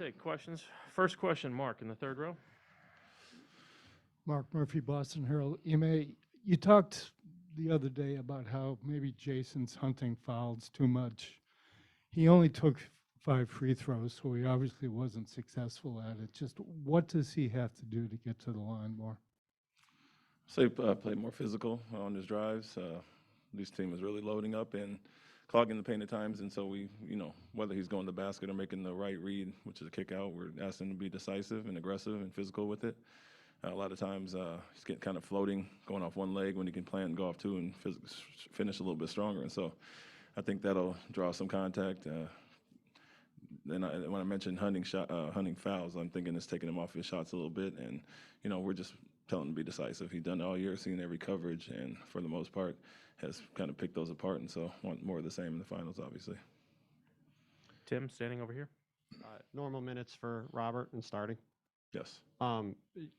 take questions. First question, Mark, in the third row. Mark Murphy, Boston Herald. Ime, you talked the other day about how maybe Jayson's hunting fouls too much. He only took 5 free throws, so he obviously wasn't successful at it. Just what does he have to do to get to the line more? Say play more physical on his drives. This team is really loading up and clogging the paint at times, and so we, whether he's going to the basket or making the right read, which is a kick out, we're asking him to be decisive and aggressive and physical with it. A lot of times he's getting kind of floating, going off one leg when he can plant and go off two and finish a little bit stronger. And so I think that'll draw some contact. Then when I mentioned hunting fouls, I'm thinking it's taking him off his shots a little bit. And, we're just telling him to be decisive. He's done it all year, seen every coverage, and for the most part has kind of picked those apart. And so want more of the same in the finals, obviously. Tim, standing over here. Normal minutes for Robert and starting. Yes.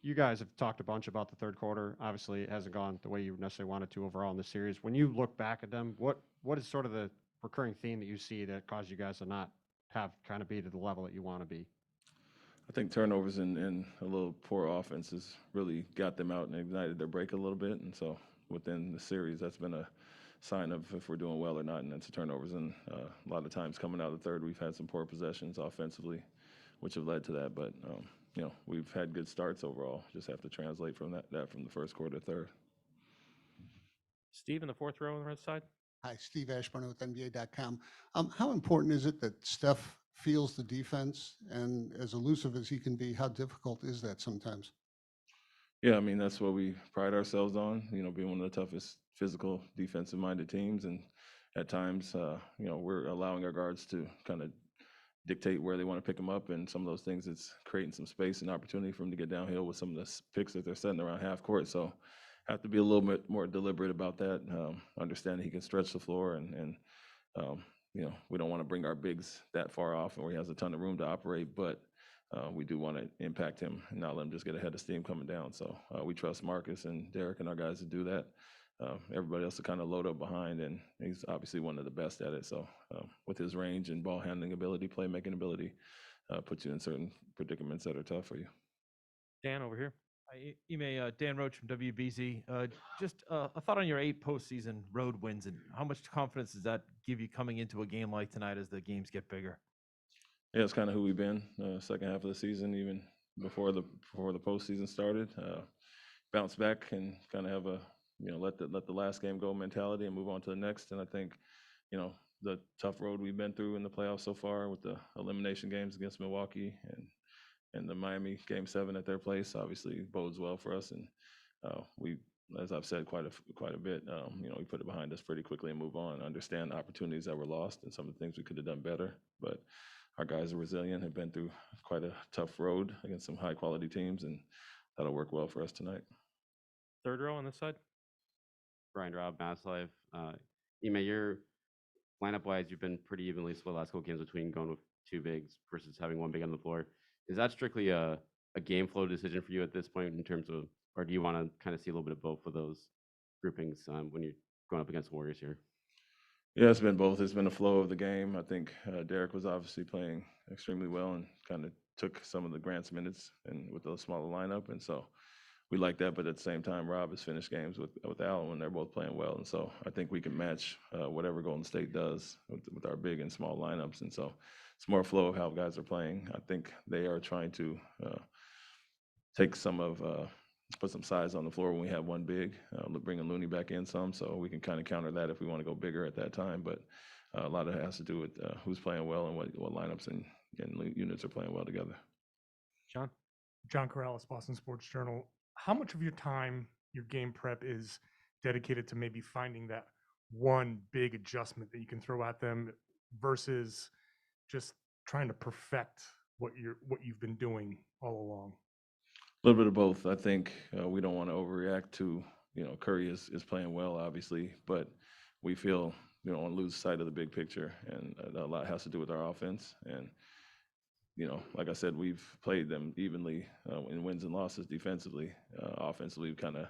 You guys have talked a bunch about the third quarter. Obviously, it hasn't gone the way you necessarily wanted to overall in the series. When you look back at them, what is sort of the recurring theme that you see that caused you guys to not have kind of be to the level that you want to be? I think turnovers and a little poor offense has really got them out and ignited their break a little bit. And so within the series, that's been a sign of if we're doing well or not, and that's the turnovers. And a lot of times coming out of the third, we've had some poor possessions offensively, which have led to that. But we've had good starts overall. Just have to translate from that from the first quarter to third. Steve in the fourth row on the right side. Hi, Steve Ashburn with NBA.com. How important is it that Steph feels the defense, and as elusive as he can be, how difficult is that sometimes? Yeah, I mean, that's what we pride ourselves on, being one of the toughest physical defensive-minded teams. And at times, we're allowing our guards to kind of dictate where they want to pick them up, and some of those things, it's creating some space and opportunity for them to get downhill with some of the picks that they're setting around half court. So have to be a little bit more deliberate about that, understanding he can stretch the floor, and we don't want to bring our bigs that far off and where he has a ton of room to operate, but we do want to impact him and not let him just get ahead of steam coming down. So we trust Marcus and Derek and our guys to do that. Everybody else to kind of load up behind, and he's obviously one of the best at it. So with his range and ball handling ability, playmaking ability, puts you in certain predicaments that are tough for you. Dan over here. Ime, Dan Roach from WBZ. Just a thought on your 8 postseason road wins, and how much confidence does that give you coming into a game like tonight as the games get bigger? Yeah, it's kind of who we've been second half of the season, even before the postseason started. Bounce back and kind of have a let the last game go mentality and move on to the next. And I think the tough road we've been through in the playoffs so far with the elimination games against Milwaukee and the Miami Game 7 at their place obviously bodes well for us. And we, as I've said quite a bit, we put it behind us pretty quickly and move on. Understand the opportunities that were lost and some of the things we could have done better. But our guys are resilient, have been through quite a tough road against some high quality teams, and that'll work well for us tonight. Third row on this side. Brian Robb, Mass Life. Ime, your lineup-wise, you've been pretty evenly split last couple games between going with 2 bigs versus having 1 big on the floor. Is that strictly a game flow decision for you at this point in terms of, or do you want to kind of see a little bit of both of those groupings when you're going up against Warriors here? Yeah, it's been both. It's been a flow of the game. I think Derek was obviously playing extremely well and kind of took some of the Grant's minutes and with a smaller lineup, and so we like that. But at the same time, Rob has finished games with Allen when they're both playing well, and so I think we can match whatever Golden State does with our big and small lineups, and so it's more a flow of how guys are playing. I think they are trying to take some of put some size on the floor when we have 1 big, bringing Looney back in some, so we can kind of counter that if we want to go bigger at that time. But a lot of it has to do with who's playing well and what lineups and units are playing well together. John Corrales, Boston Sports Journal. How much of your time, your game prep, is dedicated to maybe finding that one big adjustment that you can throw at them versus just trying to perfect what you've been doing all along? A little bit of both. I think we don't want to overreact to, Curry is playing well, obviously, but we feel we don't want to lose sight of the big picture, and a lot has to do with our offense. And, like I said, we've played them evenly in wins and losses defensively. Offensively, we've kind of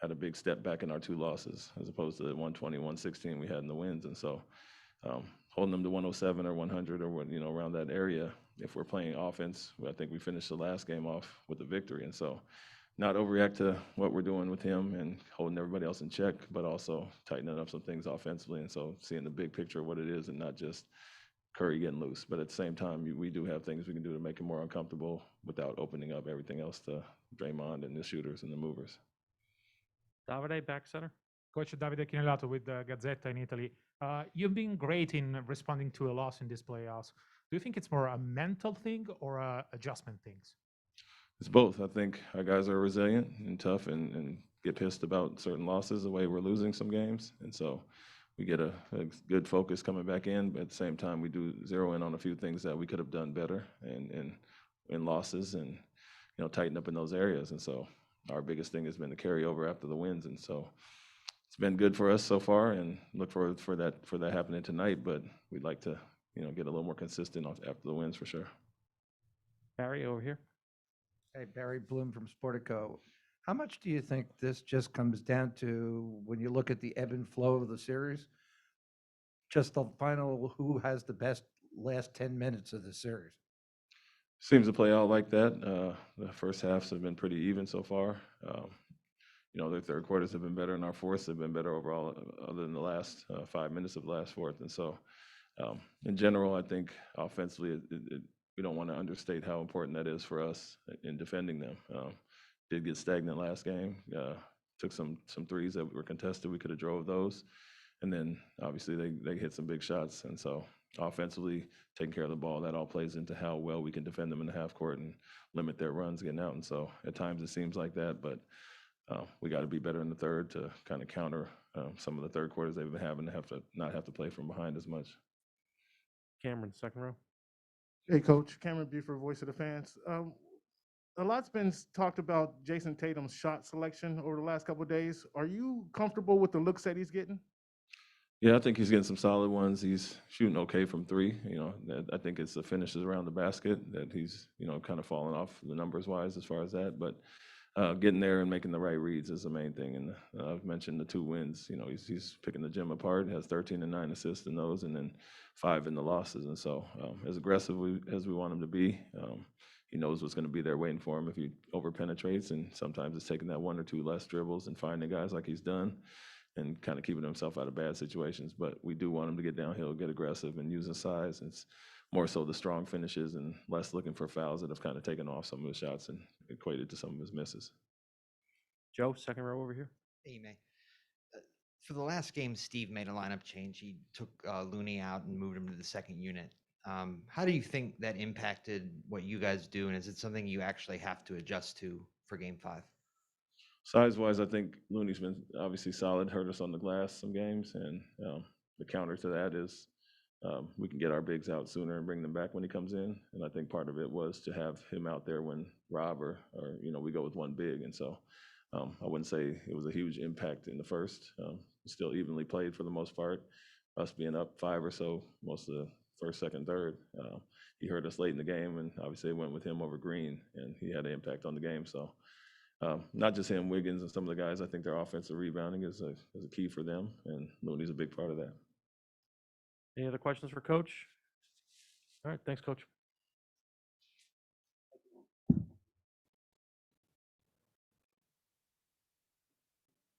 had a big step back in our 2 losses as opposed to the 120, 116 we had in the wins. And so holding them to 107 or 100 or, around that area if we're playing offense, I think we finished the last game off with a victory. And so not overreact to what we're doing with him and holding everybody else in check, but also tightening up some things offensively. And so seeing the big picture of what it is and not just Curry getting loose. But at the same time, we do have things we can do to make him more uncomfortable without opening up everything else to Draymond and the shooters and the movers. Davide, back center. Coach Davide Chinellato with the Gazzetta in Italy. You've been great in responding to a loss in this playoffs. Do you think it's more a mental thing or a adjustment things? It's both. I think our guys are resilient and tough and get pissed about certain losses, the way we're losing some games. And so we get a good focus coming back in, but at the same time, we do zero in on a few things that we could have done better and in losses and, tighten up in those areas. And so our biggest thing has been the carryover after the wins. And so it's been good for us so far and look forward for that happening tonight, but we'd like to, get a little more consistent after the wins for sure. Barry, over here. Hey, Barry Bloom from Sportico. How much do you think this just comes down to when you look at the ebb and flow of the series? Just the final, who has the best last 10 minutes of the series? Seems to play out like that. The first halves have been pretty even so far. Their third quarters have been better, and our fourths have been better overall, other than the last 5 minutes of the last fourth. And so, in general, I think offensively, we don't want to understate how important that is for us in defending them. Did get stagnant last game. Took some threes that were contested. We could have drove those, and then obviously they hit some big shots. And so, offensively, taking care of the ball, that all plays into how well we can defend them in the half court and limit their runs getting out. And so, at times it seems like that, but we got to be better in the third to kind of counter some of the third quarters they've been having to not have to play from behind as much. Cameron, second row. Hey, Coach. Cameron Buford, Voice of the Fans. A lot's been talked about Jayson Tatum's shot selection over the last couple of days. Are you comfortable with the looks that he's getting? Yeah, I think he's getting some solid ones. He's shooting okay from three. I think it's the finishes around the basket that he's, kind of falling off the numbers wise as far as that. But getting there and making the right reads is the main thing. And I've mentioned the 2 wins. He's picking the gym apart. Has 13 and 9 assists in those, and then 5 in the losses. And so, as aggressive as we want him to be, he knows what's going to be there waiting for him if he over penetrates. And sometimes it's taking that 1 or 2 less dribbles and finding guys like he's done, and kind of keeping himself out of bad situations. But we do want him to get downhill, get aggressive, and use his size. It's more so the strong finishes and less looking for fouls that have kind of taken off some of his shots and equated to some of his misses. Joe, second row over here. Ime. For the last game, Steve made a lineup change. He took Looney out and moved him to the second unit. How do you think that impacted what you guys do, and is it something you actually have to adjust to for Game 5? Size-wise, I think Looney's been obviously solid, hurt us on the glass some games, and the counter to that is we can get our bigs out sooner and bring them back when he comes in. And I think part of it was to have him out there when Rob or we go with one big. And so I wouldn't say it was a huge impact in the first. Still evenly played for the most part. Us being up 5 or so most of the first, second, third. He hurt us late in the game, and obviously it went with him over Green, and he had an impact on the game. So not just him, Wiggins and some of the guys, I think their offensive rebounding is a key for them, and Looney's a big part of that. Any other questions for Coach? All right, thanks, Coach.